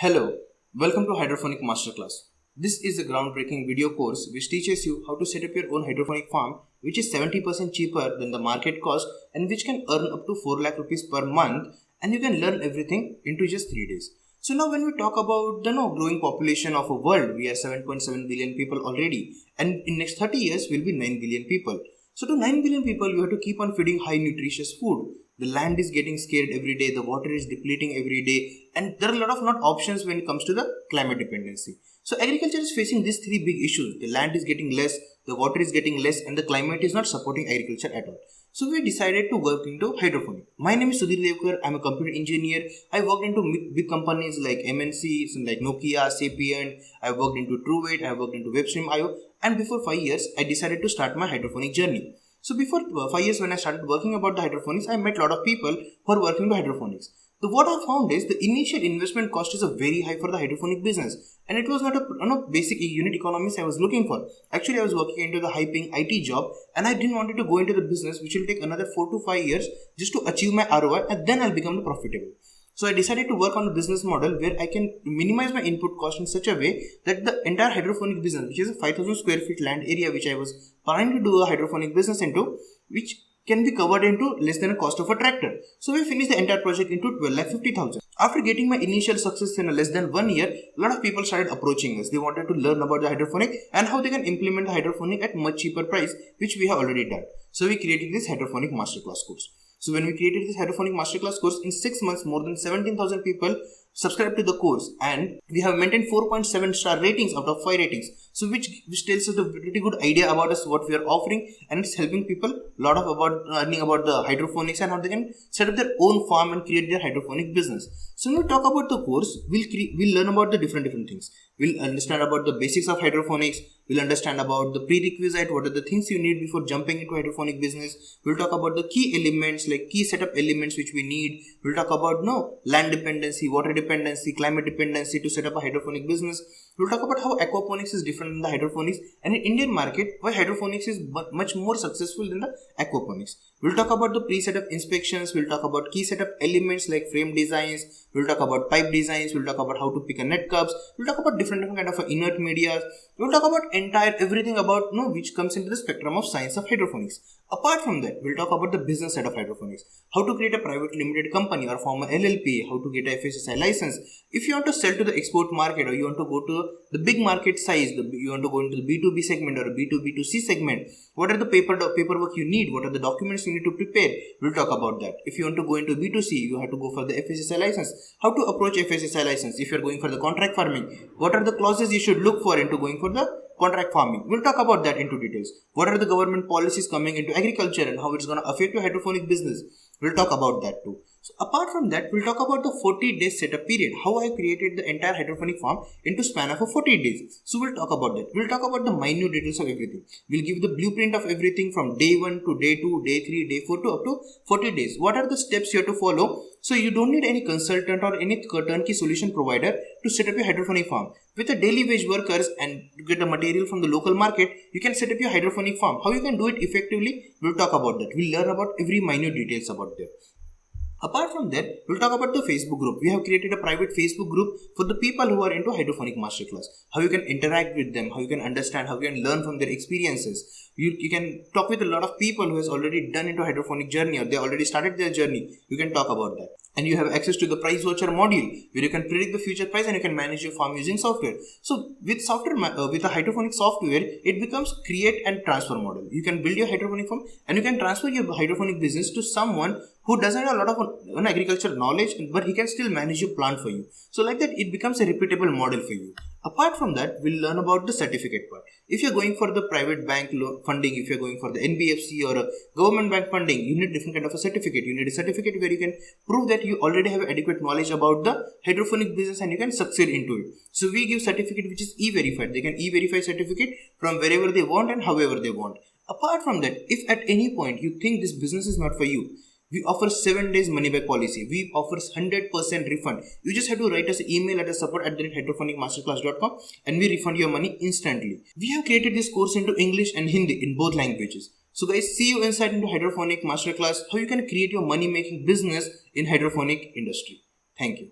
Hello, welcome to Hydroponic Masterclass. This is a groundbreaking video course which teaches you how to set up your own hydroponic farm, which is 70% cheaper than the market cost and which can earn up to 4 lakh rupees per month, and you can learn everything into just 3 days. So now when we talk about the growing population of a world, we are 7.7 billion people already, and in next 30 years will be 9 billion people. So to 9 billion people, you have to keep on feeding high nutritious food. The land is getting scared every day, the water is depleting every day, and there are a lot of not options when it comes to the climate dependency. So agriculture is facing these three big issues. The land is getting less, the water is getting less, and the climate is not supporting agriculture at all. So we decided to work into hydroponic. My name is Sudhir Levkar. I'm a computer engineer. I worked into big companies like MNCs, like Nokia, Sapient. I worked into TrueWeight. I worked into WebStream.io. And before 5 years, I decided to start my hydroponic journey. So before 5 years when I started working about the hydroponics, I met a lot of people who are working to hydroponics. So what I found is the initial investment cost is a very high for the hydroponic business, and it was not a basic unit economics I was looking for. Actually, I was working into the high paying IT job, and I didn't want to go into the business which will take another 4 to 5 years just to achieve my ROI, and then I'll become profitable. So I decided to work on a business model where I can minimize my input cost in such a way that the entire hydroponic business, which is a 5,000 square feet land area which I was planning to do a hydroponic business into, which can be covered into less than a cost of a tractor. So we finished the entire project into 12,50,000. After getting my initial success in less than 1 year, a lot of people started approaching us. They wanted to learn about the hydroponic and how they can implement the hydroponic at much cheaper price, which we have already done. So we created this hydroponic masterclass course. So when we created this hydroponic masterclass course, in 6 months, more than 17,000 people subscribed to the course, and we have maintained 4.7 star ratings out of 5 ratings. So which tells us a pretty good idea about us, what we are offering, and it's helping people a lot of about learning about the hydroponics and how they can set up their own farm and create their hydroponic business. So when we talk about the course, we'll learn about the different things. We'll understand about the basics of hydroponics. We'll understand about the prerequisite, what are the things you need before jumping into hydroponic business. We'll talk about the key elements, like key setup elements which we need. We'll talk about land dependency, water dependency, climate dependency to set up a hydroponic business. We'll talk about how aquaponics is different than the hydroponics, and in Indian market why hydroponics is much more successful than the aquaponics. We'll talk about the pre-setup inspections. We'll talk about key setup elements like frame designs. We'll talk about pipe designs. We'll talk about how to pick a net cups. We'll talk about different kind of inert media. We'll talk about everything about which comes into the spectrum of science of hydroponics. Apart from that, we'll talk about the business side of hydroponics. How to create a private limited company or form a LLP. How to get a FSSI license. If you want to sell to the export market, or you want to go to the big market size, you want to go into the B2B segment or a B2B2C segment, what are the paperwork you need? What are the documents you need to prepare? We'll talk about that. If you want to go into B2C, you have to go for the FSSI license. How to approach FSSI license? If you're going for the contract farming, what are the clauses you should look for into going for the contract farming? We'll talk about that into details. What are the government policies coming into agriculture and how it's going to affect your hydroponic business? We'll talk about that too. So apart from that, we'll talk about the 40 days setup period, how I created the entire hydroponic farm into span of 40 days. So we'll talk about that. We'll talk about the minute details of everything. We'll give the blueprint of everything from day 1 to day 2, day 3, day 4 to up to 40 days. What are the steps you have to follow? So you don't need any consultant or any turnkey solution provider to set up your hydroponic farm. With a daily wage workers and to get the material from the local market, you can set up your hydroponic farm. How you can do it effectively, we'll talk about that. We'll learn about every minute details about that. Apart from that, we'll talk about the Facebook group. We have created a private Facebook group for the people who are into hydroponic masterclass. How you can interact with them, how you can understand, how you can learn from their experiences. You can talk with a lot of people who has already done into hydroponic journey, or they already started their journey. You can talk about that. And you have access to the price watcher module where you can predict the future price and you can manage your farm using software. So with software, with the hydroponic software, it becomes create and transfer model. You can build your hydroponic farm and you can transfer your hydroponic business to someone who doesn't have a lot of agricultural knowledge, but he can still manage your plant for you. So like that, it becomes a repeatable model for you. Apart from that, we'll learn about the certificate part. If you're going for the private bank funding, if you're going for the NBFC or a government bank funding, you need different kind of a certificate. You need a certificate where you can prove that you already have adequate knowledge about the hydroponic business and you can succeed into it. So we give certificate which is e-verified. They can e-verify certificate from wherever they want and however they want. Apart from that, if at any point you think this business is not for you, we offer 7 days money back policy. We offer 100% refund. You just have to write us an email at support@hydroponicmasterclass.com and we refund your money instantly. We have created this course into English and Hindi in both languages. So guys, see you inside into Hydroponic Masterclass, how you can create your money making business in hydroponic industry. Thank you.